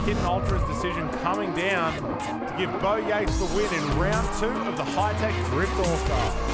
Kitten Ultra's decision coming down to give Bo Yates the win in round 2 of the Hi-Tec Drift Allstar.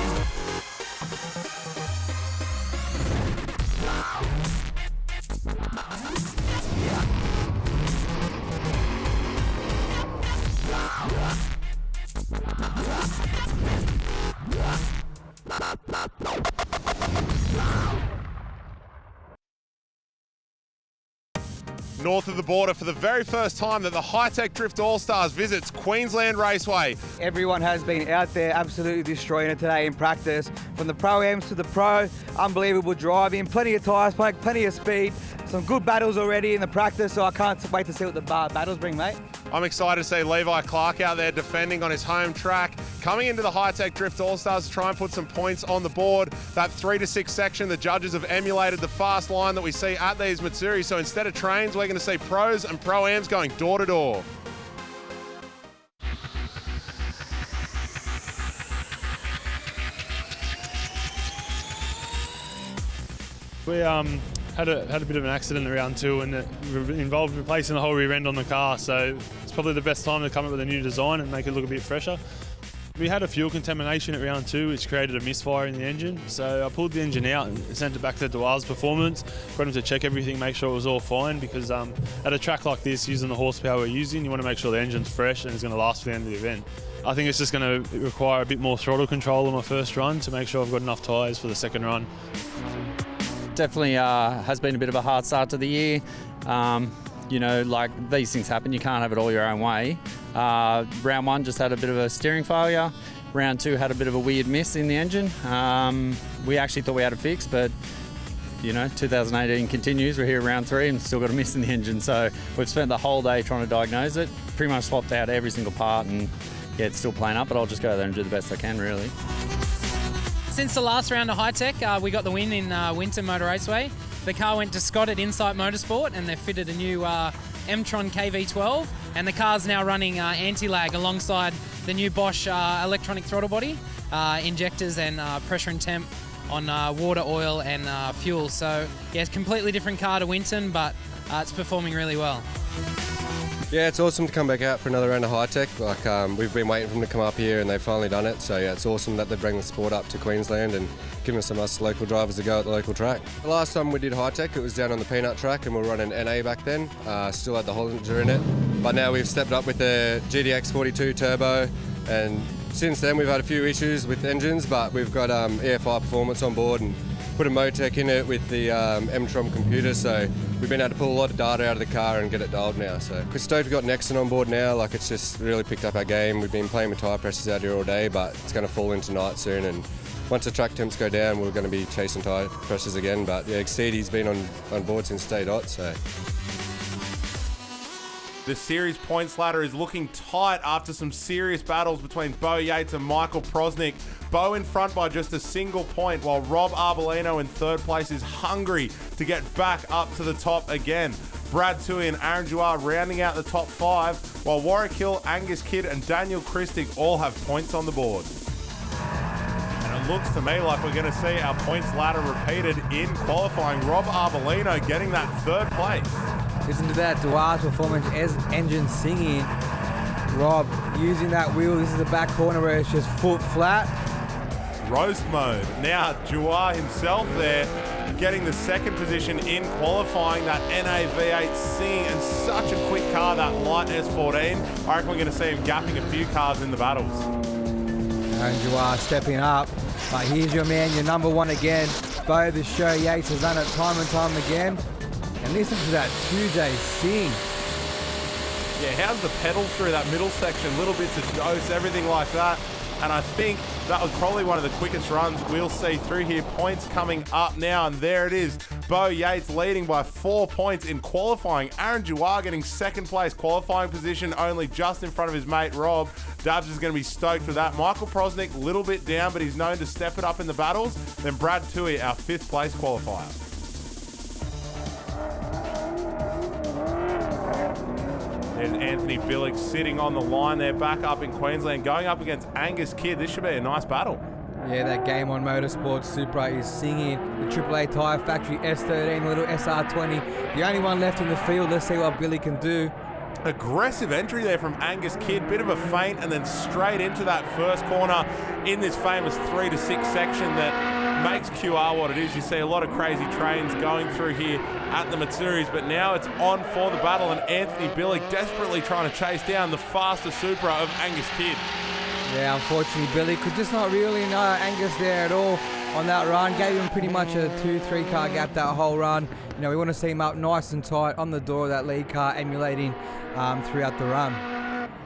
North of the border for the very first time that the Hi-Tec Drift Allstars visits Queensland Raceway. Everyone has been out there absolutely destroying it today in practice. From the Pro-Ams to the Pro, unbelievable driving, plenty of tyres, plenty of speed. Some good battles already in the practice, so I can't wait to see what the battles bring, mate. I'm excited to see Levi Clark out there defending on his home track. Coming into the Hi-Tec Drift Allstars to try and put some points on the board. That 3 to 6 section, the judges have emulated the fast line that we see at these Matsuri. So instead of trains, we're going to see pros and pro-ams going door to door. We had a bit of an accident in round 2 and it involved replacing the whole rear end on the car, so it's probably the best time to come up with a new design and make it look a bit fresher. We had a fuel contamination at round 2 which created a misfire in the engine, so I pulled the engine out and sent it back to Dwal's Performance, got him to check everything, make sure it was all fine, because at a track like this, using the horsepower we're using, you want to make sure the engine's fresh and it's going to last for the end of the event. I think it's just going to require a bit more throttle control on my first run to make sure I've got enough tyres for the second run. Definitely has been a bit of a hard start to the year. You know, like these things happen, you can't have it all your own way. Round 1 just had a bit of a steering failure. Round 2 had a bit of a weird miss in the engine. We actually thought we had it fixed, but you know, 2018 continues. We're here round 3 and still got a miss in the engine. So we've spent the whole day trying to diagnose it. Pretty much swapped out every single part, and yeah, it's still playing up, but I'll just go there and do the best I can, really. Since the last round of Hi-Tec, we got the win in Winter Motor Raceway. The car went to Scott at Insight Motorsport and they've fitted a new M-Tron KV12, and the car's now running anti-lag alongside the new Bosch electronic throttle body, injectors and pressure and temp on water, oil and fuel. So yeah, it's a completely different car to Winton, but it's performing really well. Yeah, it's awesome to come back out for another round of Hi-Tec. Like we've been waiting for them to come up here and they've finally done it. So yeah, it's awesome that they bring the sport up to Queensland and giving some of us local drivers a go at the local track. The last time we did Hi-Tec, it was down on the Peanut track and we were running NA back then. Still had the Hollinger in it. But now we've stepped up with the GDX 42 turbo, and since then we've had a few issues with engines, but we've got EFI Performance on board and put a Motec in it with the M-Tron computer, so we've been able to pull a lot of data out of the car and get it dialed now. So we're stoked we've got Nexon on board now. Like, it's just really picked up our game. We've been playing with tyre pressures out here all day, but it's going to fall into night soon, and once the track temps go down, we're going to be chasing tyre pressures again. But yeah, Exceedy's been on board since day dot, so. The series points ladder is looking tight after some serious battles between Bo Yates and Michael Prosnick. Bo in front by just a single point, while Rob Arbolino in third place is hungry to get back up to the top again. Brad Toohey and Aaron Jouar rounding out the top 5, while Warwick Hill, Angus Kidd and Daniel Christic all have points on the board. And it looks to me like we're going to see our points ladder repeated in qualifying. Rob Arbolino getting that third place. Listen to that Dwal's Performance engine singing. Rob using that wheel. This is the back corner where it's just foot flat. Roast mode. Now Jouar himself there getting the second position in qualifying. That NA V8 singing, and such a quick car, that light S14. I reckon we're going to see him gapping a few cars in the battles. And Jouar stepping up. But here's your man, your number 1 again. Bo the show. Yates has done it time and time again. And listen to that 2J sing. Yeah, how's the pedal through that middle section? Little bits of dose, everything like that. And I think that was probably one of the quickest runs we'll see through here. Points coming up now, and there it is. Bo Yates leading by 4 points in qualifying. Aaron Jouar getting second place qualifying position, only just in front of his mate Rob. Dabs is going to be stoked for that. Michael Prosnick, a little bit down, but he's known to step it up in the battles. Then Brad Toohey, our 5th place qualifier. There's Anthony Billick sitting on the line there, back up in Queensland, going up against Angus Kidd. This should be a nice battle. Yeah, that Game On Motorsport Supra is singing. The AAA Tyre Factory S13, little SR20. The only one left in the field. Let's see what Billy can do. Aggressive entry there from Angus Kidd, bit of a feint and then straight into that first corner in this famous 3 to 6 section that makes QR what it is. You see a lot of crazy trains going through here at the Matsuris, but now it's on for the battle and Anthony Billick desperately trying to chase down the faster Supra of Angus Kidd. Yeah, unfortunately Billy could just not really know Angus there at all on that run. Gave him pretty much a 2-3 car gap that whole run. You know, we want to see him up nice and tight on the door of that lead car, emulating throughout the run.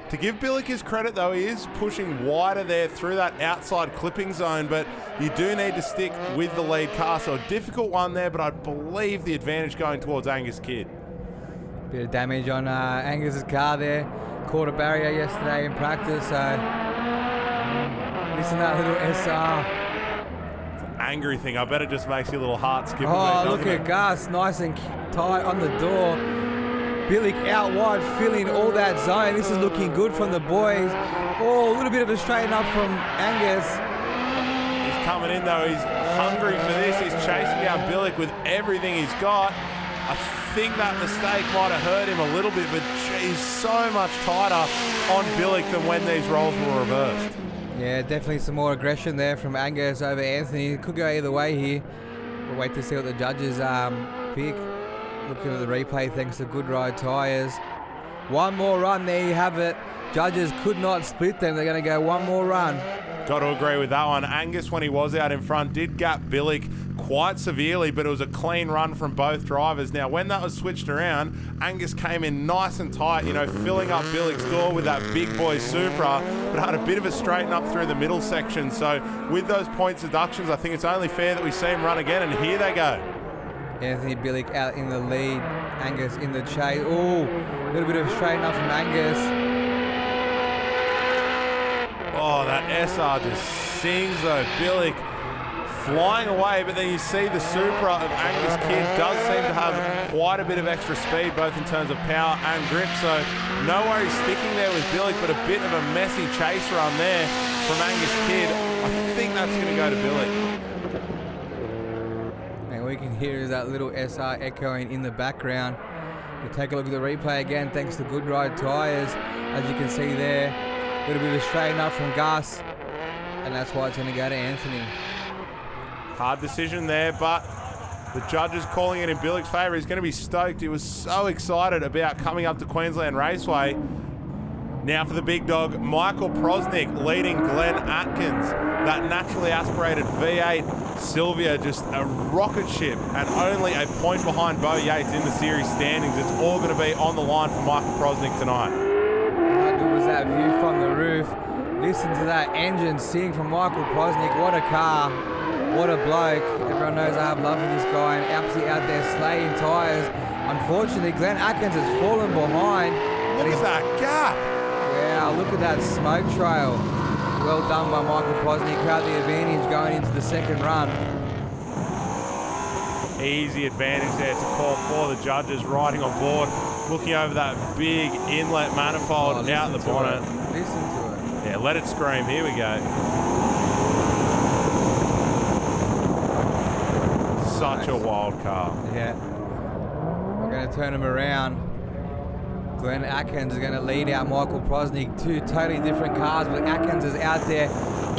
To give Billick his credit though, he is pushing wider there through that outside clipping zone, but you do need to stick with the lead car, so a difficult one there, but I believe the advantage going towards Angus Kidd. Bit of damage on Angus's car there. Caught a barrier yesterday in practice, so listen to that little SR. It's an angry thing. I bet it just makes your little heart skip a bit. Oh, look at Gus, nice and tight on the door. Billick out wide, filling all that zone. This is looking good from the boys. Oh, a little bit of a straighten up from Angus. He's coming in though. He's hungry for this. He's chasing down Billick with everything he's got. I think that mistake might have hurt him a little bit, but geez, so much tighter on Billick than when these roles were reversed. Yeah, definitely some more aggression there from Angus over Anthony. It could go either way here. We'll wait to see what the judges pick. Looking at the replay thanks to Good Ride tyres. One more run, there you have it. Judges could not split them. They're going to go one more run. Got to agree with that one. Angus, when he was out in front, did gap Billick quite severely, but it was a clean run from both drivers. Now, when that was switched around, Angus came in nice and tight, you know, filling up Billick's door with that big boy Supra, but had a bit of a straighten up through the middle section. So with those points deductions, I think it's only fair that we see him run again, and here they go. Anthony Billick out in the lead. Angus in the chase. Oh, a little bit of a straighten up from Angus. Oh, that SR just sings though. Billick flying away, but then you see the Supra of Angus Kidd does seem to have quite a bit of extra speed, both in terms of power and grip, so no worries sticking there with Billick, but a bit of a messy chase run there from Angus Kidd. I think that's going to go to Billick. And we can hear that little SR echoing in the background. We'll take a look at the replay again, thanks to Good Ride tyres. As you can see there, a little bit of a straighten up from Gus, and that's why it's going to go to Anthony. Hard decision there, but the judges calling it in Billick's favour. He's going to be stoked. He was so excited about coming up to Queensland Raceway. Now for the big dog, Michael Prosnick leading Glenn Atkins. That naturally aspirated V8 Sylvia, just a rocket ship, and only a point behind Bo Yates in the series standings. It's all going to be on the line for Michael Prosnick tonight. How good was that view from the roof? Listen to that engine sing from Michael Prosnick. What a car. What a bloke. Everyone knows I have love for this guy, and absolutely out there slaying tyres. Unfortunately, Glenn Atkins has fallen behind. Look at that gap. Yeah, look at that smoke trail. Well done by Michael Prosnick. Had the advantage going into the second run. Easy advantage there to call for the judges riding on board, looking over that big inlet manifold out the bonnet. Listen to it. Yeah, let it scream. Here we go. Such a wild car. Yeah. We're going to turn him around. Glenn Atkins is going to lead out Michael Prosnick. Two totally different cars, but Atkins is out there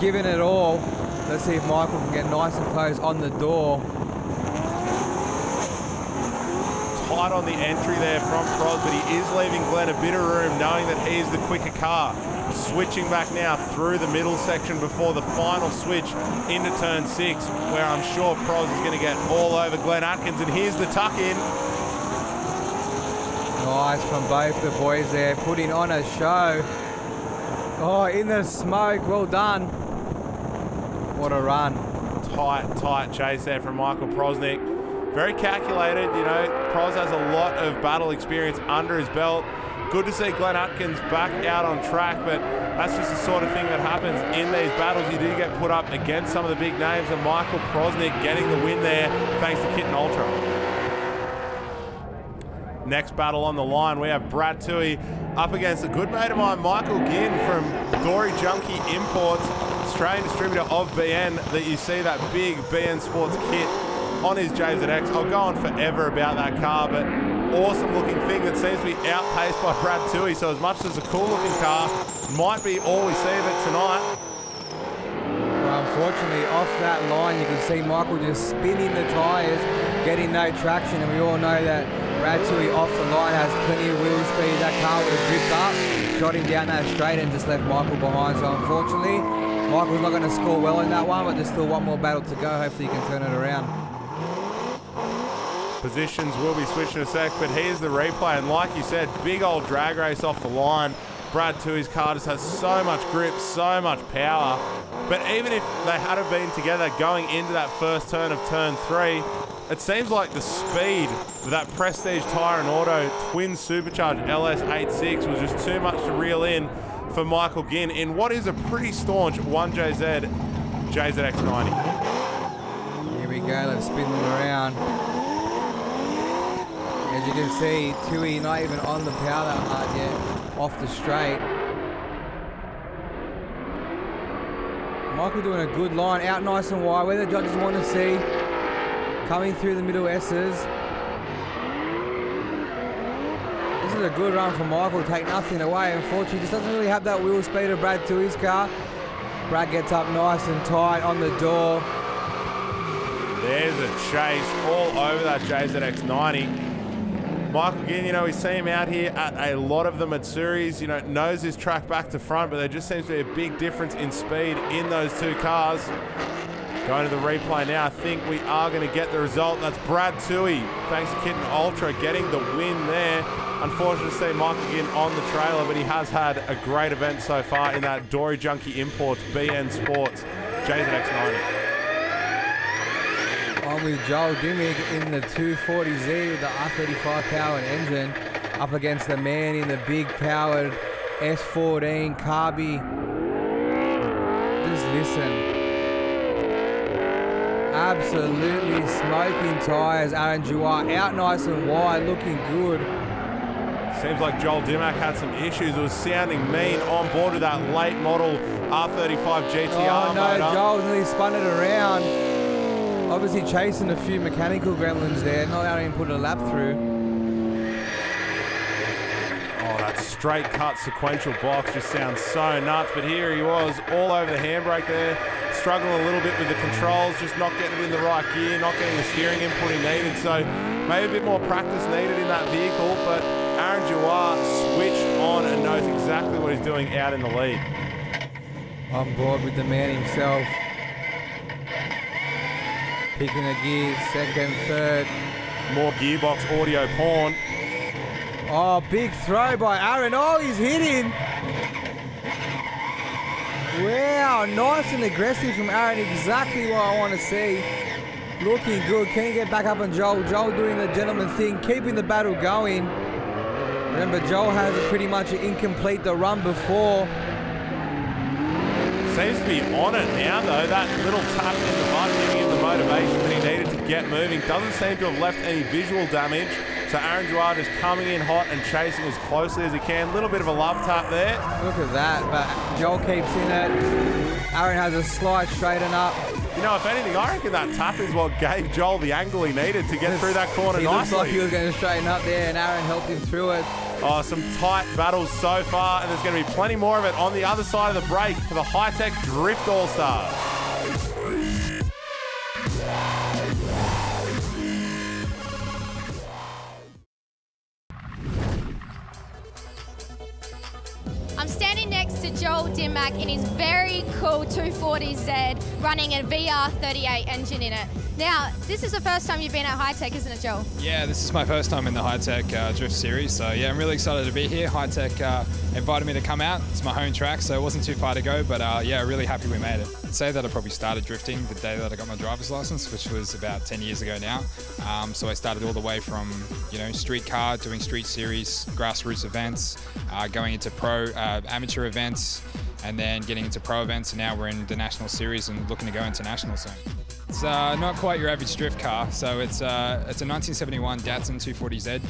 giving it all. Let's see if Michael can get nice and close on the door. Tight on the entry there from Pros, but he is leaving Glenn a bit of room, knowing that he's the quicker car. Switching back now through the middle section before the final switch into turn 6, where I'm sure Pros is going to get all over Glenn Atkins, and here's the tuck in. Nice from both the boys there, putting on a show. Oh, in the smoke, well done. What a run. Tight chase there from Michael Prosnick. Very calculated, you know, Pros has a lot of battle experience under his belt. Good to see Glenn Atkins back out on track, but that's just the sort of thing that happens in these battles. You do get put up against some of the big names, and Michael Prosnick getting the win there thanks to Kitten Ultra. Next battle on the line, we have Brad Toohey up against a good mate of mine, Michael Ginn from Gory Junkie Imports, Australian distributor of BN, that you see that big BN Sports kit on his JZX. I'll go on forever about that car, but awesome looking thing that seems to be outpaced by Brad Toohey. So as much as a cool looking car, might be all we see of it tonight. Well, unfortunately, off that line, you can see Michael just spinning the tyres, getting no traction, and we all know that Brad Toohey off the line has plenty of wheel speed. That car would have dripped up, shot him down that straight and just left Michael behind. So unfortunately, Michael's not going to score well in that one, but there's still one more battle to go. Hopefully he can turn it around. Positions will be switched in a sec, but here's the replay, and like you said, big old drag race off the line. Brad Toohey's car just has so much grip, so much power, but even if they had have been together going into that first turn of turn 3, it seems like the speed of that Prestige Tyre and Auto twin supercharged LS86 was just too much to reel in for Michael Ginn in what is a pretty staunch 1JZ JZX90. Here we go, let's spin them around. As you can see, Toohey not even on the power that hard yet, off the straight. Michael doing a good line, out nice and wide, where the judges want to see. Coming through the middle S's. This is a good run for Michael, take nothing away. Unfortunately, he just doesn't really have that wheel speed of Brad Toohey's car. Brad gets up nice and tight on the door. There's a chase all over that JZX90. Michael Ginn, you know, we see him out here at a lot of the Matsuris, you know, knows his track back to front, but there just seems to be a big difference in speed in those two cars. Going to the replay now, I think we are going to get the result. That's Brad Toohey, thanks to Kitten Ultra, getting the win there. Unfortunate to see Michael Ginn on the trailer, but he has had a great event so far in that Dory Junkie Imports BN Sports JZX90. On with Joel Dimmick in the 240Z with the R35 powered engine up against the man in the big powered S14 Carby. Just listen. Absolutely smoking tyres. Aaron Duarte out nice and wide, looking good. Seems like Joel Dimmack had some issues. It was sounding mean on board with that late model R35 GTR Oh no, motor. Joel nearly spun it around. Obviously chasing a few mechanical gremlins there, not having put a lap through. Oh, that straight cut sequential box just sounds so nuts, but here he was all over the handbrake there, struggling a little bit with the controls, just not getting it in the right gear, not getting the steering input he needed, so maybe a bit more practice needed in that vehicle, but Aaron Duarte switched on and knows exactly what he's doing out in the lead. On board with the man himself. Picking the gears, second, third. More gearbox audio porn. Oh, big throw by Aaron. Oh, he's hitting. Wow, nice and aggressive from Aaron. Exactly what I want to see. Looking good. Can he get back up on Joel? Joel doing the gentleman thing, keeping the battle going. Remember, Joel has pretty much incomplete the run before. Seems to be on it now, though. That little tap in the mud giving him the motivation that he needed to get moving. Doesn't seem to have left any visual damage. So Aaron Duarte is coming in hot and chasing as closely as he can. Little bit of a love tap there. Look at that, but Joel keeps in it. Aaron has a slight straighten up. You know, if anything, I reckon that tap is what gave Joel the angle he needed to get through that corner He nicely. looks like he was going to straighten up there, and Aaron helped him through it. Oh, some tight battles so far, and there's going to be plenty more of it on the other side of the break for the Hi-Tec Drift Allstars. I'm standing next to Joel Dimmack in his very cool 240Z running a VR38 engine in it. Now, this is the first time you've been at Hi-Tec, isn't it, Joel? Yeah, this is my first time in the Hi-Tec Drift Series, so yeah, I'm really excited to be here. Hi-Tec invited me to come out. It's my home track, so it wasn't too far to go, but yeah, really happy we made it. I'd say that I probably started drifting the day that I got my driver's license, which was about 10 years ago now. So I started all the way from, you know, street car, doing street series, grassroots events, going into pro amateur events, and then getting into pro events, and now we're in the national series and looking to go international soon. It's not quite your average drift car, so it's a 1971 Datsun 240Z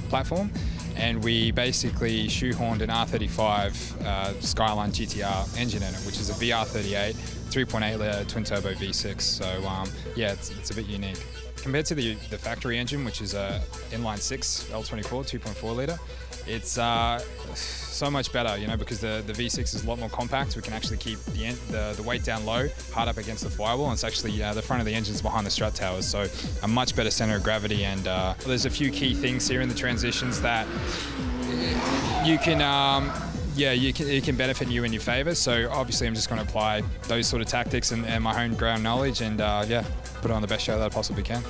platform, and we basically shoehorned an R35 Skyline GTR engine in it, which is a VR38, 3.8 litre twin turbo V6. So yeah, it's a bit unique. Compared to the factory engine, which is a inline 6 L24 2.4 litre, it's so much better, you know, because the V6 is a lot more compact. We can actually keep the weight down low, hard up against the firewall, and it's actually the front of the engine's behind the strut towers, so a much better centre of gravity. And there's a few key things here in the transitions that you can it can benefit you in your favour. So obviously I'm just going to apply those sort of tactics and my own ground knowledge, and put on the best show that I possibly can.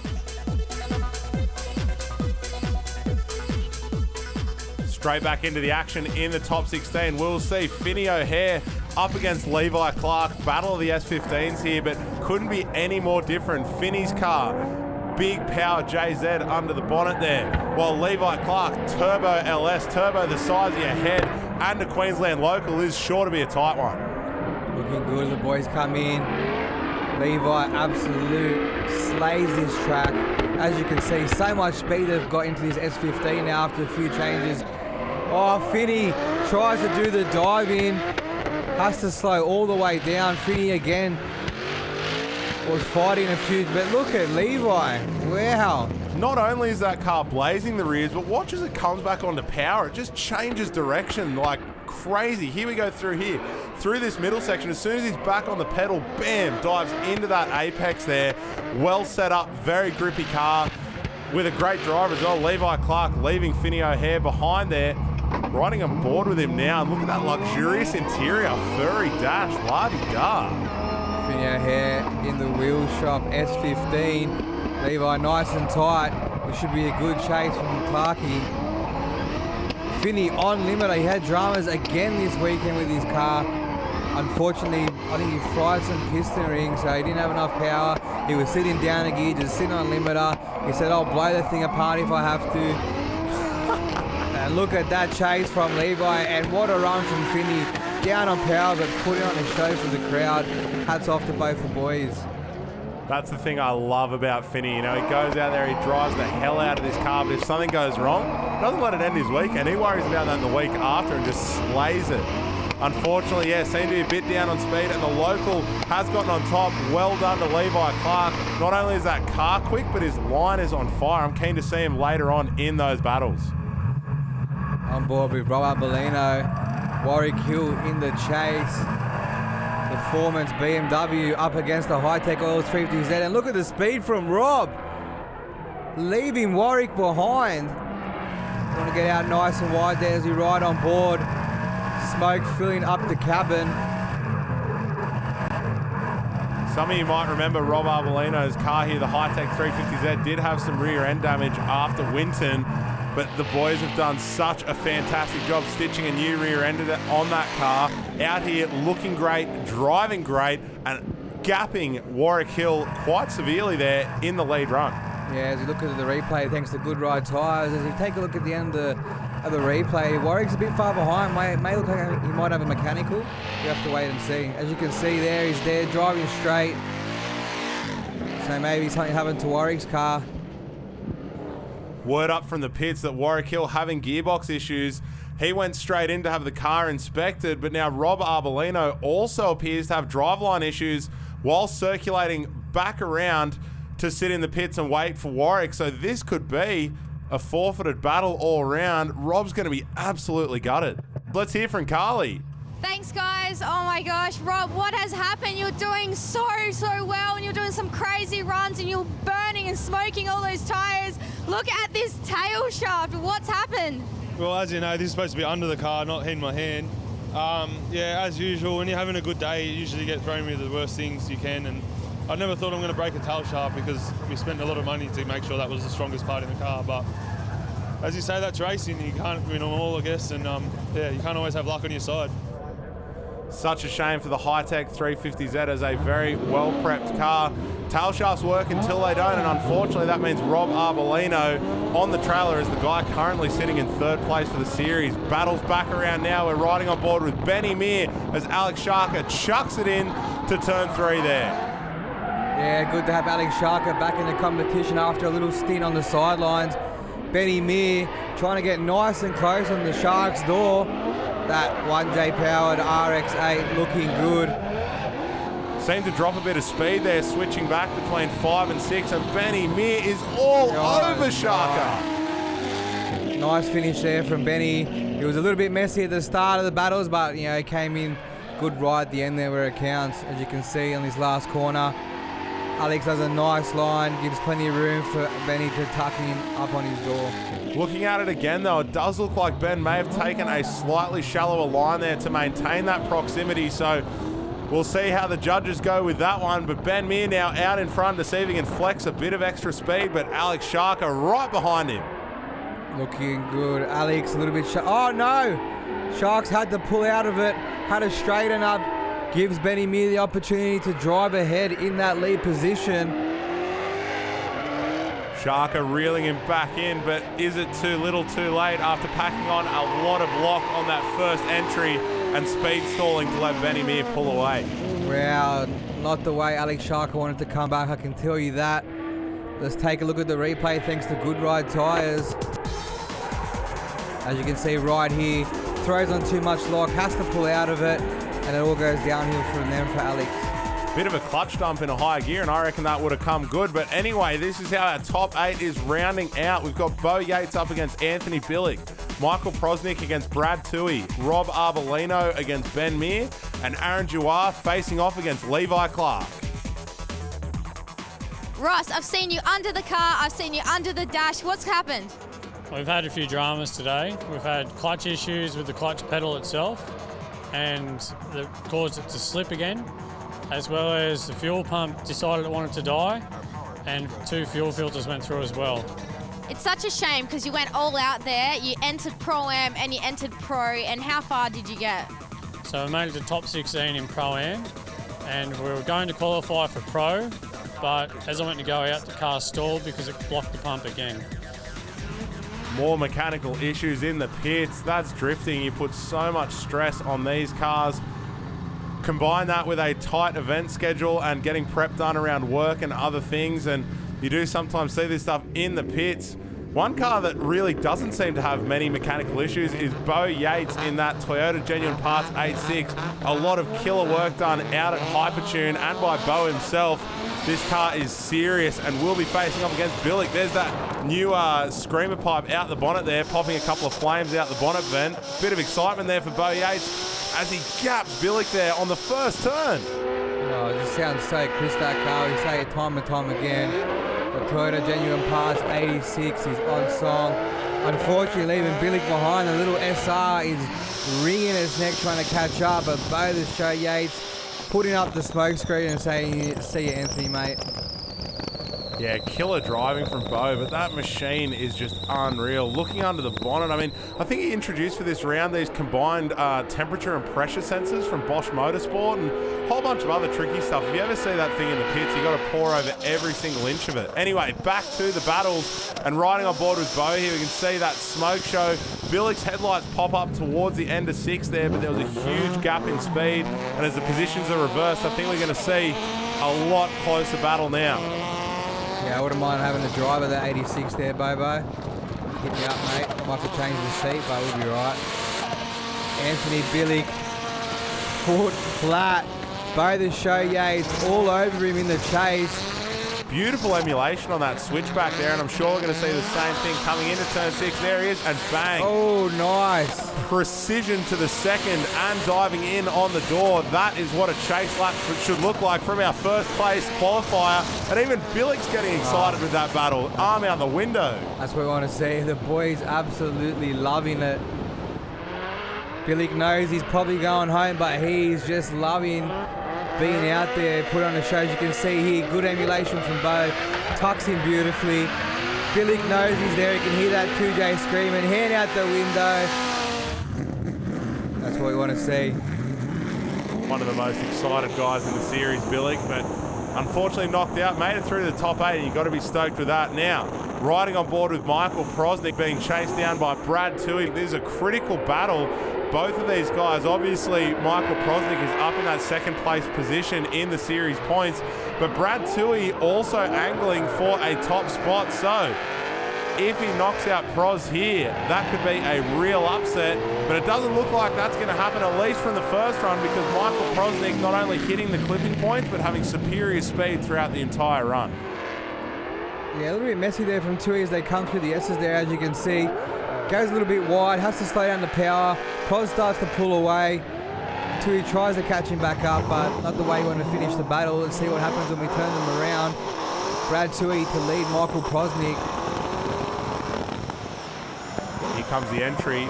Straight back into the action in the top 16. We'll see Finney O'Hare up against Levi Clark. Battle of the S15s here, but couldn't be any more different. Finney's car, big power JZ under the bonnet there, while Levi Clark, turbo LS, turbo the size of your head, and the Queensland local is sure to be a tight one. Looking good as the boys come in. Levi absolute slays this track. As you can see, so much speed they've got into this S15 now after a few changes. Oh, Finney tries to do the dive in, has to slow all the way down. Finney again was fighting a few, but look at Levi, wow. Not only is that car blazing the rears, but watch as it comes back onto power. It just changes direction like crazy. Here we go through here, through this middle section. As soon as he's back on the pedal, bam, dives into that apex there. Well set up, very grippy car with a great driver as well. Levi Clark leaving Finney O'Hare behind there. Riding on board with him now. Look at that luxurious interior, furry dash, la-di-da. Finney O'Hare in the wheel shop, S15. Levi nice and tight. It should be a good chase from Clarkie. Finney on limiter. He had dramas again this weekend with his car. Unfortunately, I think he fried some piston rings, so he didn't have enough power. He was sitting down a gear, just sitting on limiter. He said, I'll blow the thing apart if I have to. And look at that chase from Levi, and what a run from Finney. Down on power, but putting on a show for the crowd. Hats off to both the boys. That's the thing I love about Finney. You know, he goes out there, he drives the hell out of this car, but if something goes wrong, doesn't let it end his weekend. He worries about that in the week after and just slays it. Unfortunately, yeah, seemed to be a bit down on speed, and the local has gotten on top. Well done to Levi Clark. Not only is that car quick, but his line is on fire. I'm keen to see him later on in those battles. On board with Rob Arbolino, Warwick Hill in the chase. Performance BMW up against the Hi-Tec Oils 350Z, and look at the speed from Rob, leaving Warwick behind. Want to get out nice and wide there as we ride on board. Smoke filling up the cabin. Some of you might remember Rob Arbolino's car here, the Hi-Tec 350Z, did have some rear end damage after Winton, but the boys have done such a fantastic job stitching a new rear end on that car. Out here looking great, driving great, and gapping Warwick Hill quite severely there in the lead run. Yeah, as you look at the replay, thanks to Good Ride Tyres, as you take a look at the end of the replay, Warwick's a bit far behind. May look like he might have a mechanical. You have to wait and see. As you can see there, he's there driving straight. So maybe something happened to Warwick's car. Word up from the pits that Warwick Hill having gearbox issues. He went straight in to have the car inspected, but now Rob Arbolino also appears to have driveline issues while circulating back around to sit in the pits and wait for Warwick. So this could be a forfeited battle all around. Rob's going to be absolutely gutted. Let's hear from Carly. Thanks, guys. Oh my gosh, Rob, what has happened? You're doing so well, and you're doing some crazy runs, and you're burning and smoking all those tires. Look at this tail shaft. What's happened? Well, as you know, this is supposed to be under the car, not in my hand. Yeah, as usual, when you're having a good day, you usually get thrown with the worst things you can, and I never thought I'm going to break a tail shaft because we spent a lot of money to make sure that was the strongest part in the car. But as you say, that's racing. You can't win them all, I guess, and yeah, you can't always have luck on your side. Such a shame for the Hi-Tec 350Z as a very well-prepped car. Tail shafts work until they don't, and unfortunately that means Rob Arbolino on the trailer is the guy currently sitting in third place for the series. Battles back around now. We're riding on board with Benny Meir as Alex Sharker chucks it in to turn 3 there. Yeah, good to have Alex Sharker back in the competition after a little stint on the sidelines. Benny Meir trying to get nice and close on the Sharks' door. That 1J powered RX-8 looking good. Seemed to drop a bit of speed there, switching back between 5 and 6, and Benny Mir is all over Shaka. Nice finish there from Benny. It was a little bit messy at the start of the battles, but he came in good right at the end there where it counts, as you can see on this last corner. Alex does a nice line, gives plenty of room for Benny to tuck him up on his door. Looking at it again though, it does look like Ben may have taken a slightly shallower line there to maintain that proximity, so we'll see how the judges go with that one. But Ben Mir now out in front to see if he can flex a bit of extra speed, but Alex Sharka right behind him. Looking good. Alex a little bit oh no! Sharks had to pull out of it, had to straighten up, gives Benny Mir the opportunity to drive ahead in that lead position. Sharka reeling him back in, but is it too little too late after packing on a lot of lock on that first entry and speed stalling to let Benny Mir pull away? Wow, not the way Alex Sharka wanted to come back, I can tell you that. Let's take a look at the replay thanks to Good Ride tyres. As you can see right here, throws on too much lock, has to pull out of it, and it all goes downhill from them for Alex. Bit of a clutch dump in a high gear, and I reckon that would have come good. But anyway, this is how our top 8 is rounding out. We've got Bo Yates up against Anthony Billick, Michael Prosnick against Brad Toohey, Rob Arbolino against Ben Mir, and Aaron Jouar facing off against Levi Clark. Ross, I've seen you under the car, I've seen you under the dash. What's happened? We've had a few dramas today. We've had clutch issues with the clutch pedal itself, and that caused it to slip again, as well as the fuel pump decided it wanted to die, and 2 fuel filters went through as well. It's such a shame because you went all out there, you entered Pro-Am and you entered Pro, and how far did you get? So we made it to top 16 in Pro-Am, and we were going to qualify for Pro, but as I went to go out, the car stalled because it blocked the pump again. More mechanical issues in the pits. That's drifting. You put so much stress on these cars. Combine that with a tight event schedule and getting prep done around work and other things, and you do sometimes see this stuff in the pits. One car that really doesn't seem to have many mechanical issues is Bo Yates in that Toyota Genuine Parts 86. A lot of killer work done out at Hypertune and by Bo himself. This car is serious and will be facing off against Billick. There's that new screamer pipe out the bonnet there, popping a couple of flames out the bonnet vent. Bit of excitement there for Bo Yates as he gaps Billick there on the first turn. Oh, it just sounds so crisp, that car. We say it time and time again. The Toyota Genuine Parts 86 is on song. Unfortunately, leaving Billick behind. The little SR is wringing his neck trying to catch up, but Bo the show Yates putting up the smoke screen and saying, see you, Anthony, mate. Yeah, killer driving from Bo, but that machine is just unreal. Looking under the bonnet, I mean, I think he introduced for this round these combined temperature and pressure sensors from Bosch Motorsport and a whole bunch of other tricky stuff. If you ever see that thing in the pits, you got to pour over every single inch of it. Anyway, back to the battles and riding on board with Bo here, we can see that smoke show. Billick's headlights pop up towards the end of 6 there, but there was a huge gap in speed, and as the positions are reversed, I think we're going to see a lot closer battle now. Yeah, I wouldn't mind having the driver, the 86 there, Bobo. Hit me up, mate. Might have to change the seat, but we'll be right. Anthony Billick, foot flat. Bo the show Yates all over him in the chase. Beautiful emulation on that switchback there, and I'm sure we're going to see the same thing coming into turn 6. There he is, and bang. Oh, nice. Precision to the second and diving in on the door. That is what a chase lap should look like from our first place qualifier. And even Billick's getting excited with that battle. Arm out the window. That's what we want to see. The boys absolutely loving it. Billick knows he's probably going home, but he's just loving being out there, put on the show. As you can see here, good emulation from Bo. Tucks him beautifully. Billick knows he's there. He can hear that 2J screaming, hand out the window. That's what we want to see. One of the most excited guys in the series, Billick, but unfortunately knocked out. Made it through the top 8, and you've got to be stoked with that. Now, riding on board with Michael Prosnick being chased down by Brad Toohey. This is a critical battle. Both of these guys, obviously Michael Prosnick is up in that second place position in the series points, but Brad Toohey also angling for a top spot. So if he knocks out Proz here, that could be a real upset, but it doesn't look like that's going to happen, at least from the first run, because Michael Prosnik not only hitting the clipping points, but having superior speed throughout the entire run. Yeah, a little bit messy there from Tui as they come through the S's there, as you can see. Goes a little bit wide, has to slow down the power. Proz starts to pull away. Tui tries to catch him back up, but not the way you want to finish the battle. Let's see what happens when we turn them around. Brad Tui to lead Michael Prosnik. Here comes the entry.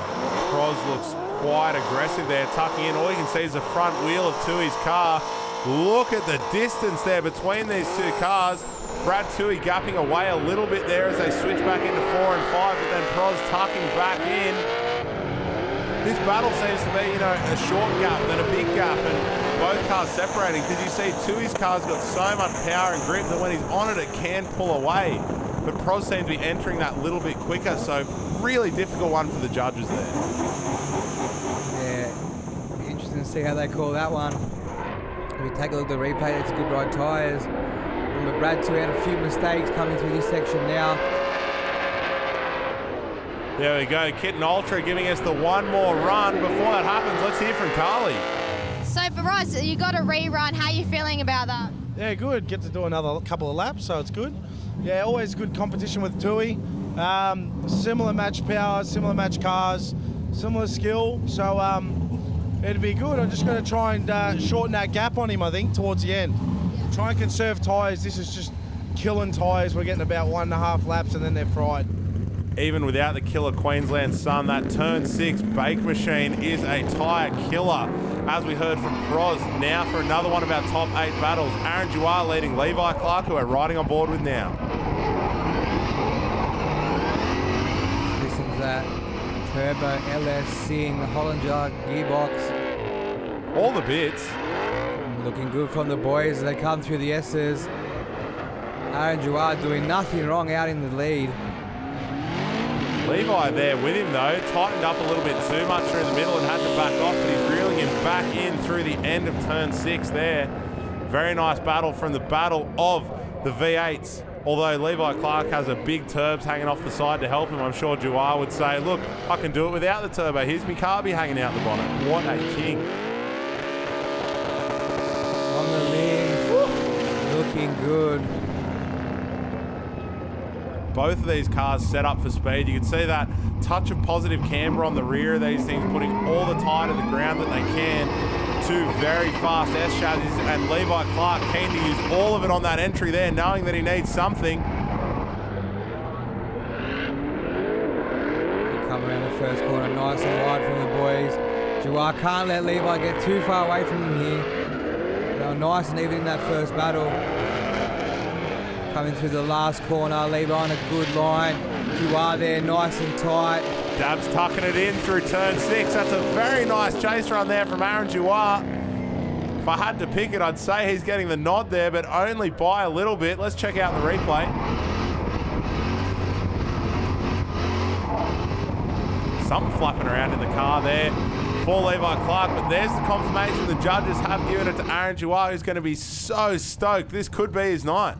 Proz looks quite aggressive there, tucking in. All you can see is the front wheel of Tui's car. Look at the distance there between these two cars. Brad Tui gapping away a little bit there as they switch back into 4 and 5, but then Proz tucking back in. This battle seems to be, a short gap, then a big gap, and both cars separating, because you see Tui's car's got so much power and grip that when he's on it, it can pull away. But Proz seems to be entering that little bit quicker, so really difficult one for the judges there. Yeah, interesting to see how they call that one. If you take a look at the replay, it's good ride tyres. Remember, Brad Tui had a few mistakes coming through this section now. There we go, Kitten Ultra giving us the one more run. Before that happens, let's hear from Carly. So for us, you got a rerun. How are you feeling about that? Yeah, good. Get to do another couple of laps, so it's good. Yeah, always good competition with Tui. Similar match power, similar match cars, similar skill. So it'd be good. I'm just going to try and shorten that gap on him, I think, towards the end. Try and conserve tyres. This is just killing tyres. We're getting about 1.5 laps and then they're fried. Even without the killer Queensland sun, that turn 6 bake machine is a tyre killer. As we heard from Proz, now for another one of our top 8 battles. Aaron Duar leading Levi Clark, who we're riding on board with now. Listen to that turbo LS Sing, the Hollinger gearbox. All the bits. Looking good from the boys as they come through the S's. Aaron Duar doing nothing wrong out in the lead. Levi there with him though, tightened up a little bit too much through the middle and had to back off, but he's reeling him back in through the end of turn 6 there. Very nice battle from the battle of the V8s. Although Levi Clark has a big turbs hanging off the side to help him, I'm sure Duar would say, look, I can do it without the turbo. Here's me carby hanging out the bonnet. What a king. On the limb, looking good. Both of these cars set up for speed. You can see that touch of positive camber on the rear of these things, putting all the tire to the ground that they can. Two very fast S chassis, and Levi Clark keen to use all of it on that entry there, knowing that he needs something. They come around the first corner, nice and wide from the boys. Duar can't let Levi get too far away from him here. They were nice and even in that first battle. Coming through the last corner, Levi on a good line. Duar there, nice and tight. Dabs tucking it in through turn 6. That's a very nice chase run there from Aaron Duar. If I had to pick it, I'd say he's getting the nod there, but only by a little bit. Let's check out the replay. Something flapping around in the car there for Levi Clark, but there's the confirmation the judges have given it to Aaron Duar, who's going to be so stoked. This could be his night.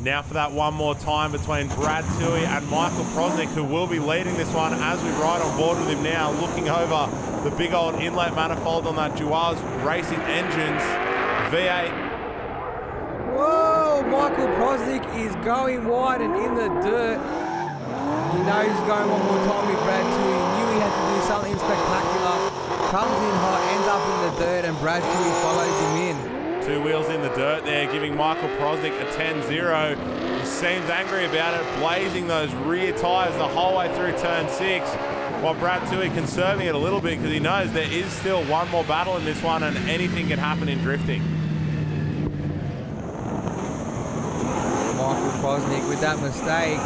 Now for that one more time between Brad Tui and Michael Prosnik, who will be leading this one as we ride on board with him now, looking over the big old inlet manifold on that Duar's Racing Engines V8. Whoa, Michael Prosnik is going wide and in the dirt. He knows he's going one more time with Brad Tui. He knew he had to do something spectacular. Comes in hot, ends up in the dirt, and Brad Tui follows him in. 2 wheels in the dirt there, giving Michael Prosnik a 10-0. He seems angry about it, blazing those rear tyres the whole way through turn 6, while Brad Tui conserving it a little bit because he knows there is still one more battle in this one and anything can happen in drifting. Michael Prosnik with that mistake.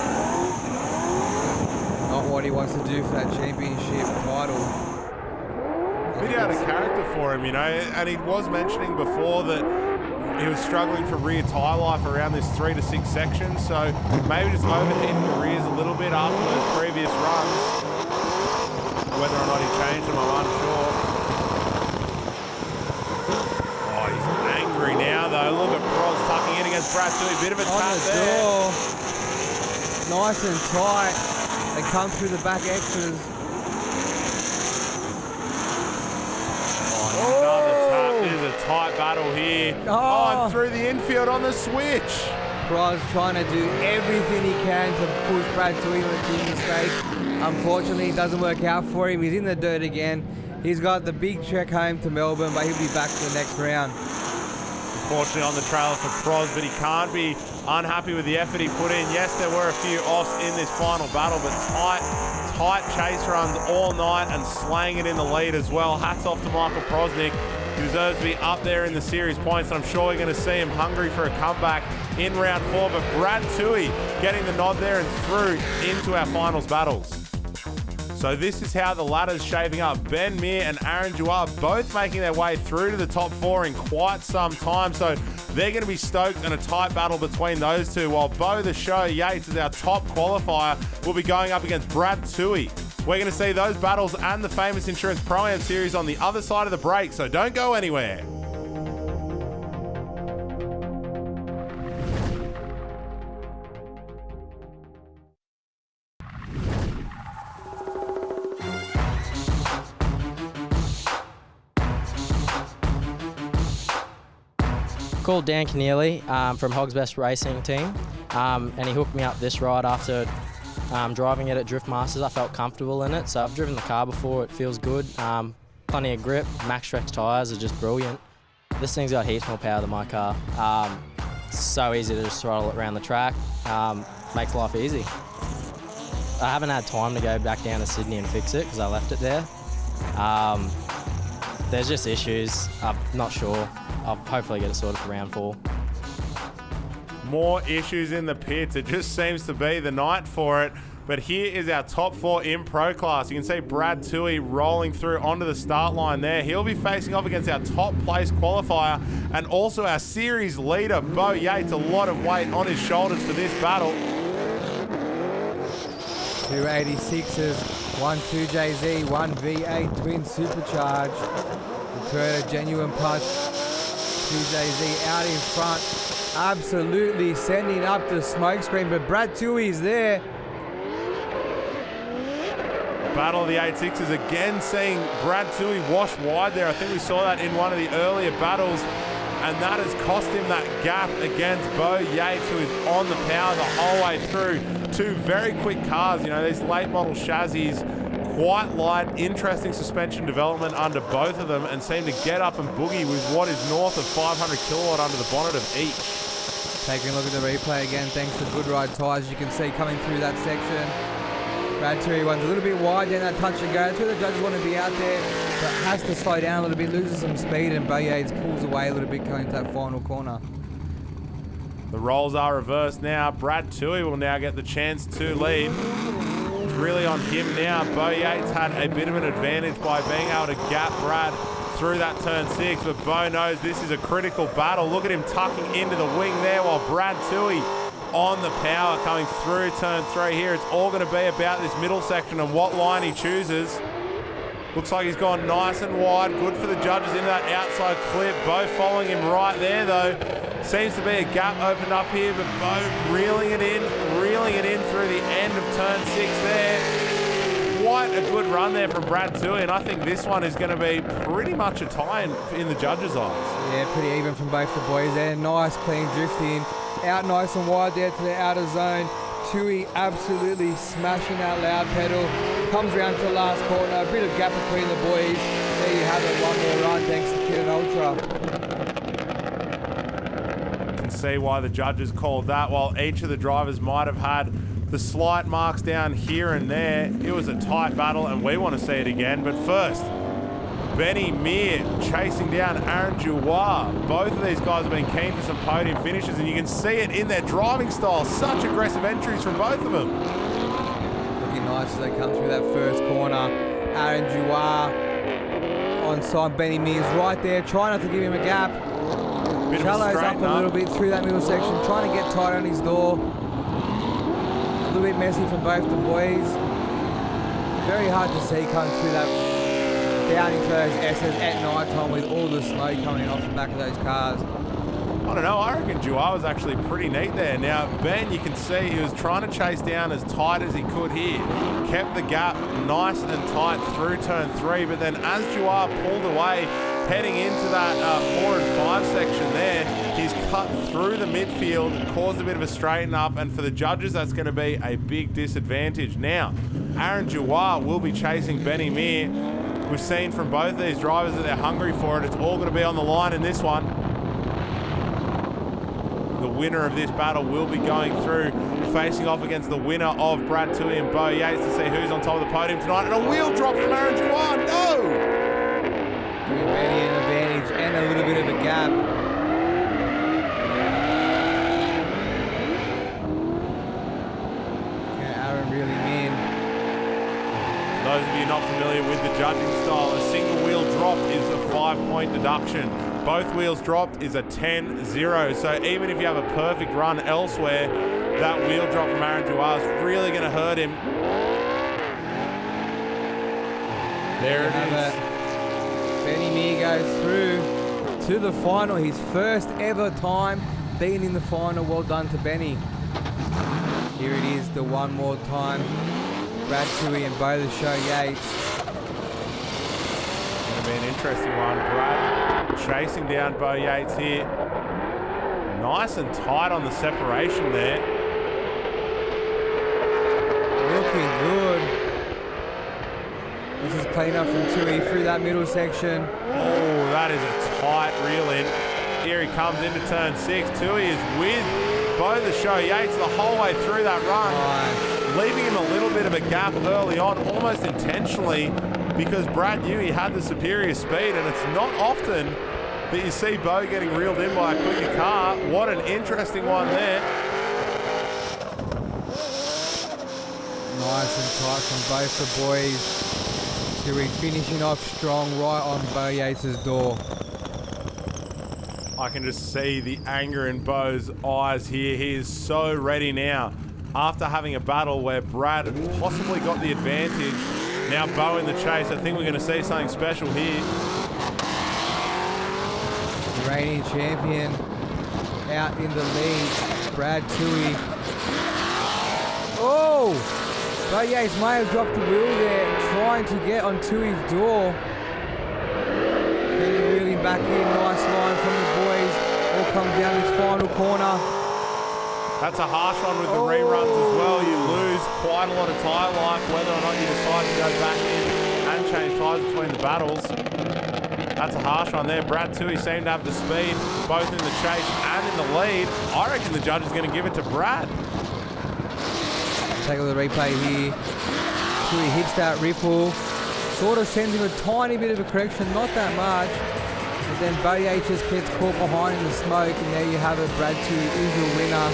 Not what he wants to do for that championship title. Bit out of character for him, and he was mentioning before that he was struggling for rear tyre life around this 3 to 6 sections, so maybe just overheating the rears a little bit after those previous runs. Whether or not he changed them, I'm unsure. Oh, he's angry now though. Look at Proz tucking in against Brad Tui. Bit of a tap there. nice and tight. They come through the back extras. Another tap. There's a tight battle here. And through the infield on the switch. Pros trying to do everything he can to push Brad Tui on a team mistake. Unfortunately, it doesn't work out for him. He's in the dirt again. He's got the big trek home to Melbourne, but he'll be back for the next round. Unfortunately on the trailer for Pros, but he can't be unhappy with the effort he put in. Yes, there were a few offs in this final battle, but tight chase runs all night and slaying it in the lead as well. Hats off to Michael Prosnik. He deserves to be up there in the series points, and I'm sure we're going to see him hungry for a comeback in round 4. But Brad Tui getting the nod there and through into our finals battles. So this is how the ladder's shaping up. Ben Meir and Aaron Duar both making their way through to the top 4 in quite some time. So they're going to be stoked in a tight battle between those two, while Bo the Show Yates is our top qualifier, will be going up against Brad Tui. We're going to see those battles and the Famous Insurance Pro-Am Series on the other side of the break, so don't go anywhere. Called Dan Keneally from Hog's Best Racing team, and he hooked me up this ride after driving it at Drift Masters. I felt comfortable in it, so I've driven the car before. It feels good. Plenty of grip. Maxtrax tyres are just brilliant. This thing's got heaps more power than my car. So easy to just throttle it around the track. Makes life easy. I haven't had time to go back down to Sydney and fix it because I left it there. There's just issues. I'm not sure. I'll hopefully get it sorted for round 4. More issues in the pits. It just seems to be the night for it. But here is our top 4 in Pro class. You can see Brad Tui rolling through onto the start line there. He'll be facing off against our top place qualifier and also our series leader, Bo Yates. A lot of weight on his shoulders for this battle. 2 86s, 1 2JZ, 1 V8 twin supercharge. The Toyota Genuine Punch. 2JZ out in front. Absolutely sending up the smoke screen, but Brad Tui's there. Battle of the 8.6s again, seeing Brad Tui wash wide there. I think we saw that in one of the earlier battles, and that has cost him that gap against Bo Yates, who is on the power the whole way through. 2 very quick cars, you know, these late model chassis, quite light, interesting suspension development under both of them, and seem to get up and boogie with what is north of 500 kilowatt under the bonnet of each. Taking a look at the replay again, thanks to Good Ride tyres, you can see coming through that section. Brad Tui runs a little bit wide down that touch and go. That's where the judges want to be out there, but has to slow down a little bit, loses some speed, and Bo Yates pulls away a little bit going to that final corner. The roles are reversed now. Brad Tui will now get the chance to lead. It's really on him now. Bo Yates had a bit of an advantage by being able to gap Brad through that turn 6, but Bo knows this is a critical battle. Look at him tucking into the wing there, while Brad Tui on the power coming through turn 3 here. It's all going to be about this middle section and what line he chooses. Looks like he's gone nice and wide. Good for the judges into that outside clip. Bo following him right there though. Seems to be a gap opened up here, but Bo reeling it in through the end of turn 6 there. Quite a good run there from Brad Tui, and I think this one is going to be pretty much a tie in the judges' eyes. Yeah, pretty even from both the boys there. Nice clean drifting. Out nice and wide there to the outer zone. Tui absolutely smashing that loud pedal. Comes around to the last corner. A bit of gap between the boys. There you have it, one more run thanks to Kid and Ultra. You can see why the judges called that. While each of the drivers might have had the slight marks down here and there, it was a tight battle and we want to see it again. But first, Benny Meir chasing down Aaron Duar. Both of these guys have been keen for some podium finishes, and you can see it in their driving style. Such aggressive entries from both of them. Looking nice as they come through that first corner. Aaron Duar on side. Benny Meir's right there, trying not to give him a gap. Shallows up a little bit through that middle section, trying to get tight on his door. A little bit messy from both the boys. Very hard to see coming through that down into those S's at night time with all the smoke coming off the back of those cars. On don't know. I reckon Joao was actually pretty neat there. Now, Ben, you can see he was trying to chase down as tight as he could here. Kept the gap nice and tight through turn 3, but then as Joao pulled away, heading into that 4 and 5 section there, he's cut through the midfield, caused a bit of a straighten up, and for the judges, that's going to be a big disadvantage. Now, Aaron Joao will be chasing Benny Mir. We've seen from both these drivers that they're hungry for it. It's all going to be on the line in this one. The winner of this battle will be going through, facing off against the winner of Brad Toohey and Bo Yates to see who's on top of the podium tonight. And a wheel drop from Aaron Joao. No! Giving Benny an advantage and a little bit of a gap. Can Aaron really mean? Those of you not familiar with the judging style, a single wheel drop is a 5-point deduction. Both wheels dropped is a 10-0. So even if you have a perfect run elsewhere, that wheel drop from Aaron Joao is really going to hurt him. There it is. Benny Mir goes through to the final. His first ever time being in the final. Well done to Benny. Here it is, the one more time. Brad Toohey and Bo the Show Yates. Going to be an interesting one. Brad chasing down Bo Yates here. Nice and tight on the separation there. Looking good. This is clean up from Toohey through that middle section. Oh, that is a tight reel in. Here he comes into turn 6. Toohey is with Bo the Show Yates the whole way through that run. Nice. Leaving him a little bit of a gap early on, almost intentionally, because Brad knew he had the superior speed, and it's not often that you see Bo getting reeled in by a quicker car. What an interesting one there. Nice and tight from both the boys. Toohey finishing off strong right on Bo Yates' door. I can just see the anger in Bo's eyes here. He is so ready now. After having a battle where Brad possibly got the advantage, now Bo in the chase. I think we're going to see something special here. The reigning champion out in the lead. Brad Toohey. Oh! Bo Yates may have dropped the wheel there, trying to get on Toohey's door. Then reeling back in. Nice line from the boys. All comes down this final corner. That's a harsh one with the reruns as well. You lose quite a lot of tyre life, whether or not you decide to go back in and change tyres between the battles. That's a harsh one there. Brad Toohey seemed to have the speed, both in the chase and in the lead. I reckon the judge is going to give it to Brad. Take a look at the replay here. Toohey hits that ripple. Sort of sends him a tiny bit of a correction, not that much. But then Bo Yates just gets caught behind in the smoke, and there you have it. Brad Toohey is your winner.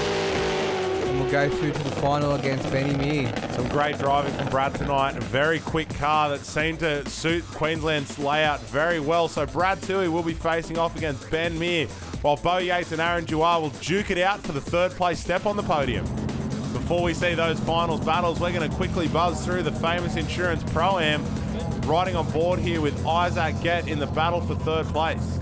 And we'll go through to the final against Benny Mir. Some great driving from Brad tonight. A very quick car that seemed to suit Queensland's layout very well. So Brad Toohey will be facing off against Ben Mir, while Bo Yates and Aaron Joao will duke it out for the third place step on the podium. Before we see those finals battles, we're going to quickly buzz through the famous Insurance Pro-Am. Riding on board here with Isaac Gett in the battle for third place.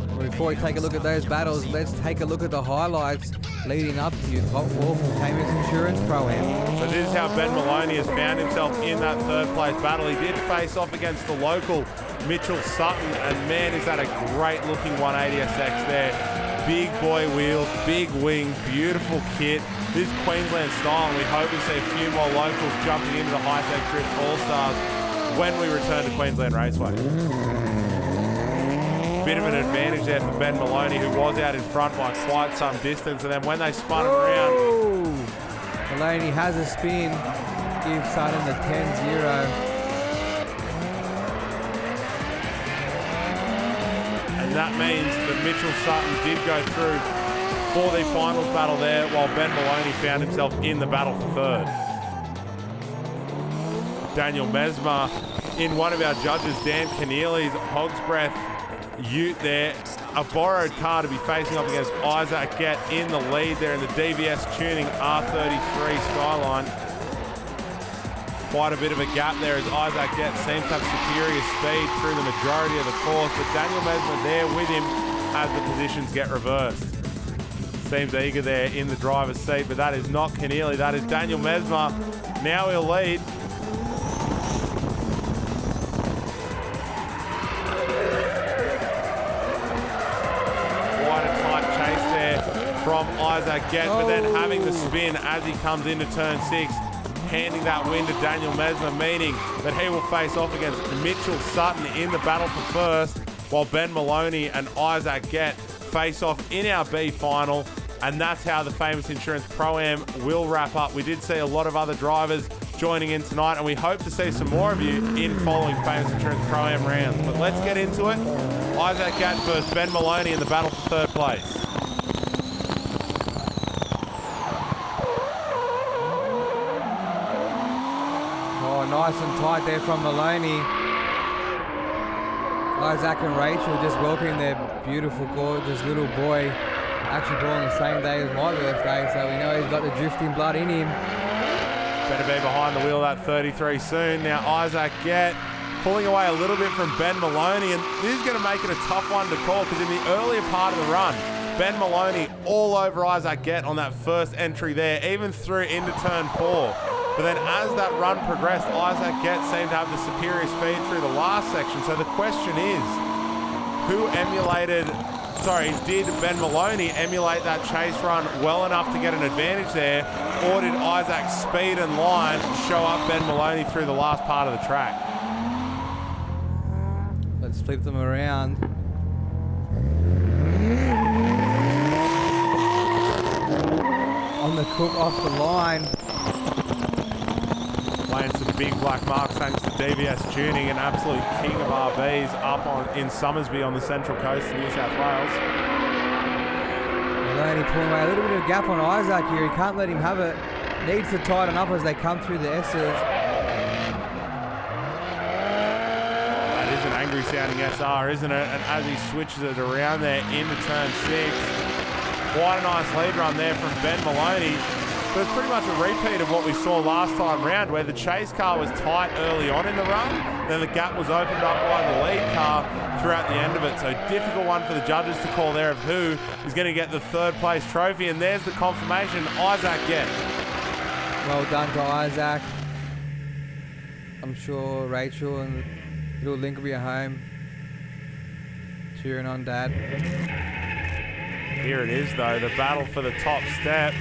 Well, before we take a look at those battles, let's take a look at the highlights leading up to your top 4 from Famous Insurance Pro-Am. So this is how Ben Maloney has found himself in that third place battle. He did face off against the local Mitchell Sutton, and man, is that a great looking 180SX there. Big boy wheels, big wing, beautiful kit. This is Queensland style, and we hope we see a few more locals jumping into the Hi-Tec Drift Allstars when we return to Queensland Raceway. Bit of an advantage there for Ben Maloney, who was out in front by quite some distance, and then when they spun him around... Maloney has a spin, gives Sutton the 10-0. And that means that Mitchell Sutton did go through for the finals battle there, while Ben Maloney found himself in the battle for third. Daniel Mesmer in one of our judges, Dan Keneally's Hog's Breath Ute there. A borrowed car to be facing off against Isaac Gett in the lead there in the DVS tuning R33 Skyline. Quite a bit of a gap there as Isaac Gett seems to have superior speed through the majority of the course, but Daniel Mesmer there with him as the positions get reversed. Seems eager there in the driver's seat, but that is not Keneally. That is Daniel Mesmer. Now he'll lead. Quite a tight chase there from Isaac Gett, but then having the spin as he comes into turn 6, handing that win to Daniel Mesmer, meaning that he will face off against Mitchell Sutton in the battle for first, while Ben Maloney and Isaac Gett face off in our B final. And that's how the Famous Insurance Pro-Am will wrap up. We did see a lot of other drivers joining in tonight, and we hope to see some more of you in following Famous Insurance Pro-Am rounds. But let's get into it. Isaac Gett versus Ben Maloney in the battle for third place. Oh, nice and tight there from Maloney. Isaac and Rachel just welcoming their beautiful, gorgeous little boy. Actually born the same day as my birthday, so we know he's got the drifting blood in him. Better be behind the wheel of that 33 soon. Now Isaac Gett pulling away a little bit from Ben Maloney, and this is going to make it a tough one to call because in the earlier part of the run, Ben Maloney all over Isaac Gett on that first entry there, even through into turn 4. But then as that run progressed, Isaac Gett seemed to have the superior speed through the last section. So the question is, did Ben Maloney emulate that chase run well enough to get an advantage there, or did Isaac's speed and line show up Ben Maloney through the last part of the track? Let's flip them around. On the Cook off the line. Playing some big black marks thanks to DBS Tuning, an absolute king of RBs up in Summersby on the Central Coast of New South Wales. Maloney pulling away a little bit of a gap on Isaac here. He can't let him have it. Needs to tighten up as they come through the S's. That is an angry sounding SR, isn't it? And as he switches it around there into turn 6, quite a nice lead run there from Ben Maloney. But it's pretty much a repeat of what we saw last time round, where the chase car was tight early on in the run, then the gap was opened up by the lead car throughout the end of it. So difficult one for the judges to call there of who is going to get the third place trophy. And there's the confirmation, Isaac Gett. Well done to Isaac. I'm sure Rachel and little Link will be at home cheering on Dad. Here it is though, the battle for the top step.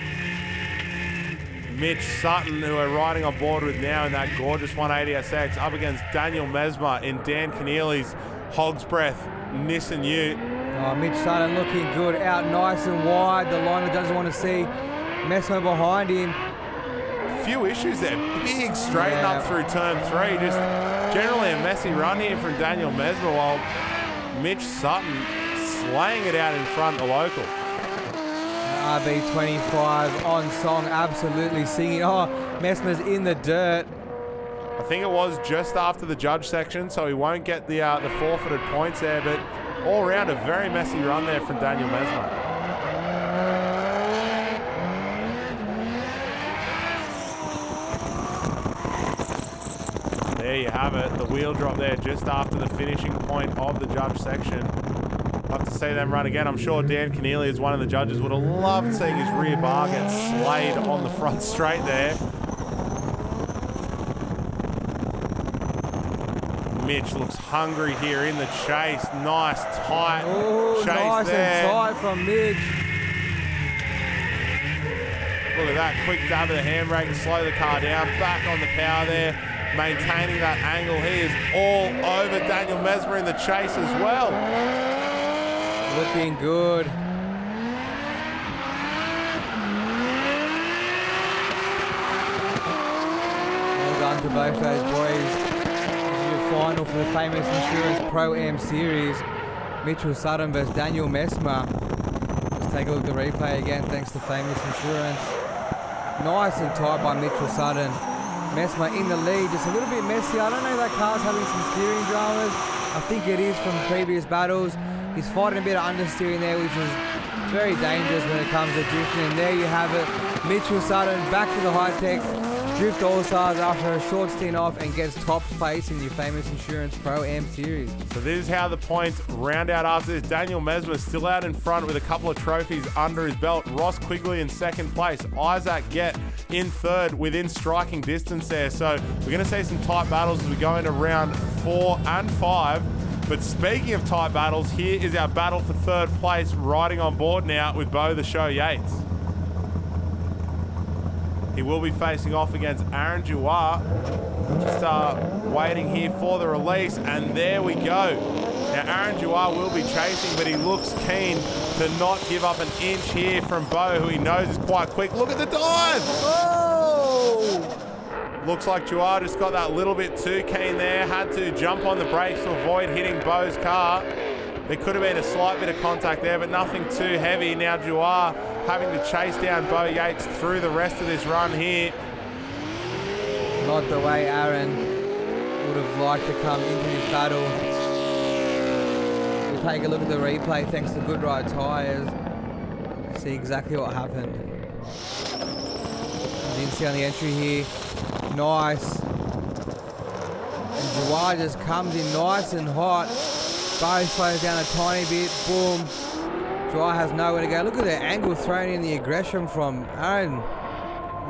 Mitch Sutton, who we're riding on board with now in that gorgeous 180SX, up against Daniel Mesmer in Dan Keneally's Hog's Breath Nissan Ute. Oh, Mitch Sutton looking good, out nice and wide. The line doesn't want to see Mesmer behind him. Few issues there, big straighten up through turn 3. Just generally a messy run here from Daniel Mesmer, while Mitch Sutton slaying it out in front of the local. RB25 on song, absolutely singing. Oh, Mesmer's in the dirt. I think it was just after the judge section, so he won't get the forfeited points there, but all around a very messy run there from Daniel Mesmer. There you have it, the wheel drop there just after the finishing point of the judge section. Love to see them run again. I'm sure Dan Keneally, as one of the judges, would have loved seeing his rear bar get slayed on the front straight there. Mitch looks hungry here in the chase. Nice, tight chase nice there. And tight from Mitch. Look at that, quick dab of the handbrake and slow the car down. Back on the power there, maintaining that angle. He is all over Daniel Mesmer in the chase as well. Looking good. Well done to both those boys. This is your final for the Famous Insurance Pro-Am Series. Mitchell Sutton versus Daniel Mesmer. Let's take a look at the replay again, thanks to Famous Insurance. Nice and tight by Mitchell Sutton. Mesmer in the lead, just a little bit messy. I don't know if that car's having some steering dramas. I think it is from previous battles. He's fighting a bit of understeering there, which is very dangerous when it comes to drifting. And there you have it, Mitchell Sutton back to the Hi-Tec Drift Allstars after a short stint off and gets top place in your famous Insurance Pro-Am Series. So this is how the points round out after this. Daniel Mesmer still out in front with a couple of trophies under his belt. Ross Quigley in second place. Isaac Gett in third within striking distance there. So we're going to see some tight battles as we go into round 4 and 5. But speaking of tight battles, here is our battle for third place riding on board now with Beau the Show Yates. He will be facing off against Aaron Duar. Just waiting here for the release, and there we go. Now Aaron Duar will be chasing, but he looks keen to not give up an inch here from Beau, who he knows is quite quick. Look at the dive! Oh! Looks like Duar just got that little bit too keen there. Had to jump on the brakes to avoid hitting Beau's car. There could have been a slight bit of contact there, but nothing too heavy. Now Duar having to chase down Beau Yates through the rest of this run here. Not the way Aaron would have liked to come into this battle. We'll take a look at the replay thanks to Good Ride Tyres. See exactly what happened. You can see on the entry here, nice. And Duar just comes in nice and hot. Beau slows down a tiny bit, boom. Duar has nowhere to go. Look at the angle thrown in, the aggression from Aaron.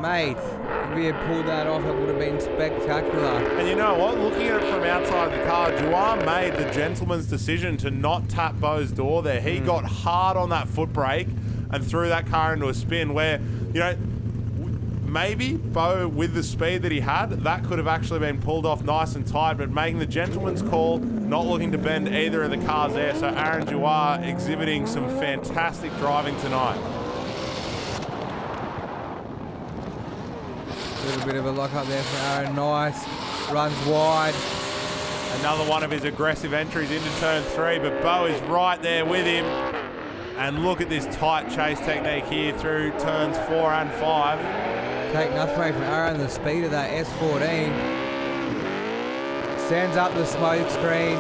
Mate, if he had pulled that off, it would have been spectacular. And you know what? Looking at it from outside the car, Duar made the gentleman's decision to not tap Beau's door there. He got hard on that foot brake and threw that car into a spin where, you know, maybe Beau, with the speed that he had, that could have actually been pulled off nice and tight, but making the gentleman's call, not looking to bend either of the cars there. So Aaron Duar exhibiting some fantastic driving tonight. A little bit of a lock up there for Aaron. Nice. Runs wide. Another one of his aggressive entries into turn 3, but Beau is right there with him. And look at this tight chase technique here through turns 4 and 5. Take nothing away from Aaron, the speed of that S14. Sends up the smoke screen.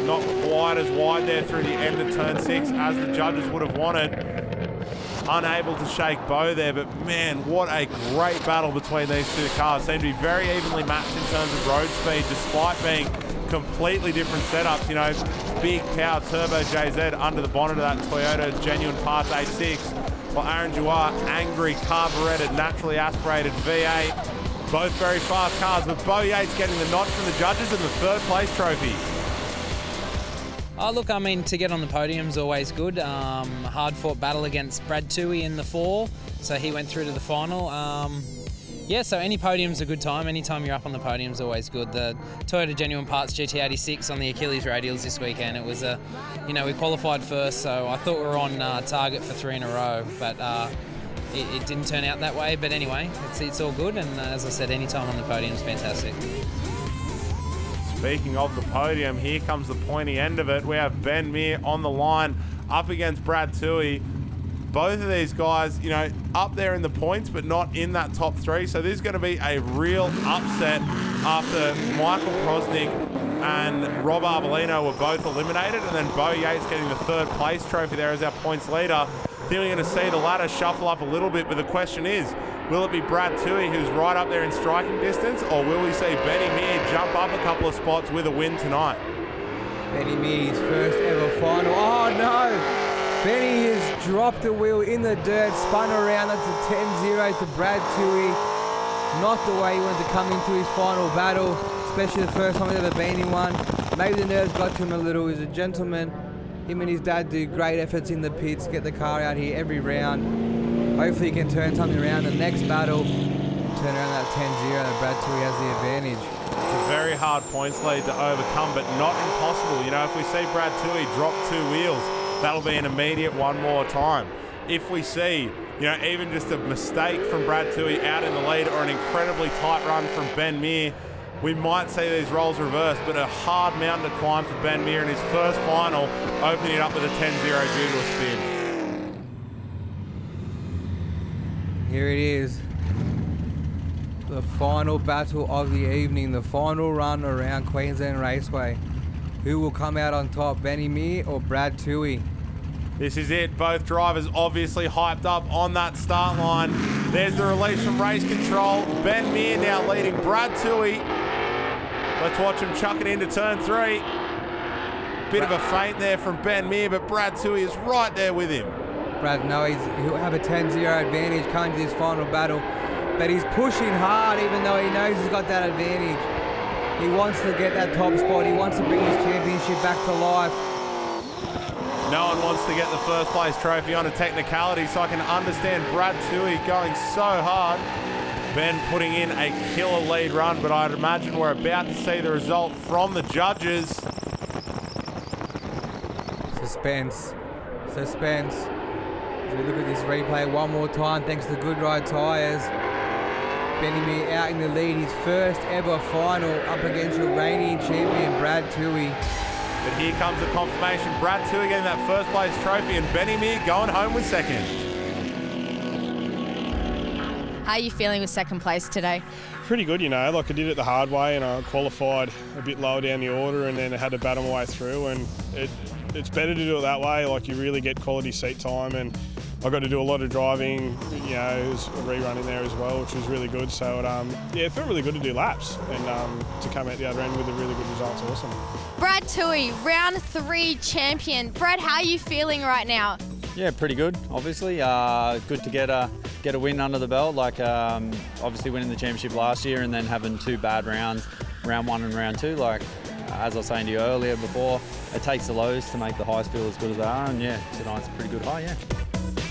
Not quite as wide there through the end of turn 6 as the judges would have wanted. Unable to shake Beau there, but man, what a great battle between these two cars. Seem to be very evenly matched in terms of road speed, despite being completely different setups. You know, big power turbo JZ under the bonnet of that Toyota Genuine Parts 86. While Aaron Duar, angry, carburetted, naturally aspirated V8. Both very fast cars, but Beau Yates getting the nod from the judges and the third place trophy. Oh, look, I mean, to get on the podium's always good. Hard-fought battle against Brad Toohey in the 4, so he went through to the final. Yeah, so any podium's a good time. Anytime you're up on the podium's always good. The Toyota Genuine Parts GT86 on the Achilles radials this weekend, it was we qualified first, so I thought we were on target for 3 in a row, but it didn't turn out that way. But anyway, it's all good, and as I said, any time on the podium's fantastic. Speaking of the podium, here comes the pointy end of it. We have Ben Meer on the line up against Brad Toohey. Both of these guys, you know, up there in the points, but not in that top 3. So this is going to be a real upset after Michael Prosnick and Rob Arbolino were both eliminated, and then Beau Yates getting the third place trophy there as our points leader. I think we're going to see the ladder shuffle up a little bit, but the question is, will it be Brad Toohey, who's right up there in striking distance, or will we see Benny Meer jump up a couple of spots with a win tonight? Benny Meer's first ever final. Oh no! Benny has dropped the wheel in the dirt, spun around. That's a 10-0 to Brad Toohey. Not the way he wanted to come into his final battle, especially the first time he's ever been in one. Maybe the nerves got to him a little. He's a gentleman. Him and his dad do great efforts in the pits, get the car out here every round. Hopefully he can turn something around the next battle, turn around that 10-0, and Brad Toohey has the advantage. It's a very hard points lead to overcome, but not impossible. You know, if we see Brad Toohey drop 2 wheels, that'll be an immediate one more time. If we see, you know, even just a mistake from Brad Toohey out in the lead or an incredibly tight run from Ben Meer, we might see these roles reversed, but a hard mountain to climb for Ben Meer in his first final, opening it up with a 10-0 due to a spin. Here it is. The final battle of the evening, the final run around Queensland Raceway. Who will come out on top, Benny Meer or Brad Toohey? This is it. Both drivers obviously hyped up on that start line. There's the release from race control. Ben Meir now leading Brad Toohey. Let's watch him chuck it into turn 3. Bit of a feint there from Ben Meir, but Brad Toohey is right there with him. Brad, he'll have a 10-0 advantage coming to this final battle, but he's pushing hard even though he knows he's got that advantage. He wants to get that top spot. He wants to bring his championship back to life. No one wants to get the first place trophy on a technicality, so I can understand Brad Toohey going so hard. Ben putting in a killer lead run, but I'd imagine we're about to see the result from the judges. Suspense. As we look at this replay one more time, thanks to Good Ride tyres. Benny Meir out in the lead, his first ever final up against your reigning champion, Brad Toohey. But here comes the confirmation. Brad Toohey getting that first place trophy and Benny Meir going home with second. How are you feeling with second place today? Pretty good, like I did it the hard way and I qualified a bit lower down the order and then I had to battle my way through, and it's better to do it that way. Like, you really get quality seat time, and I got to do a lot of driving, it was a rerun in there as well, which was really good. So it felt really good to do laps and to come out the other end with a really good result. It's awesome. Brad Toohey, round 3 champion. Brad, how are you feeling right now? Yeah, pretty good. Obviously, good to get a win under the belt. Like, obviously winning the championship last year and then having 2 bad rounds, round 1 and round 2. Like, as I was saying to you earlier before, it takes the lows to make the highs feel as good as they are. And yeah, tonight's a pretty good high. Yeah.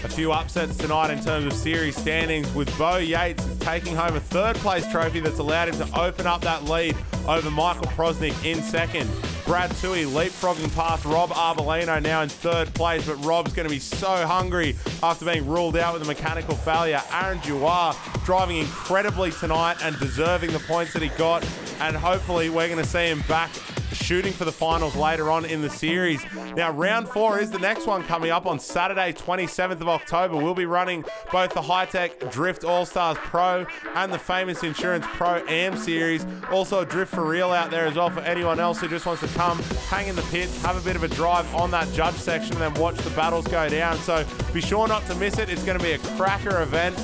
A few upsets tonight in terms of series standings, with Bo Yates taking home a 3rd place trophy that's allowed him to open up that lead over Michael Prosnick in 2nd. Brad Toohey leapfrogging past Rob Arbolino now in 3rd place, but Rob's going to be so hungry after being ruled out with a mechanical failure. Aaron Duar driving incredibly tonight and deserving the points that he got, and hopefully we're going to see him back shooting for the finals later on in the series. Now, round 4 is the next one coming up on Saturday, 27th of October. We'll be running both the Hi-Tec Drift Allstars Pro and the Famous Insurance Pro AM Series. Also a Drift for Real out there as well for anyone else who just wants to come, hang in the pits, have a bit of a drive on that judge section, and then watch the battles go down. So be sure not to miss it. It's going to be a cracker event,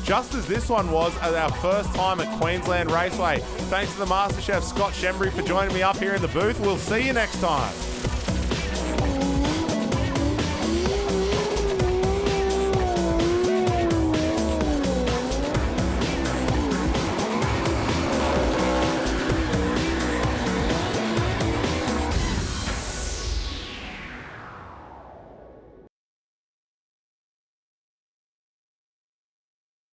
just as this one was at our first time at Queensland Raceway. Thanks to the Master Chef Scott Shembry for joining me up here in the booth. We'll see you next time.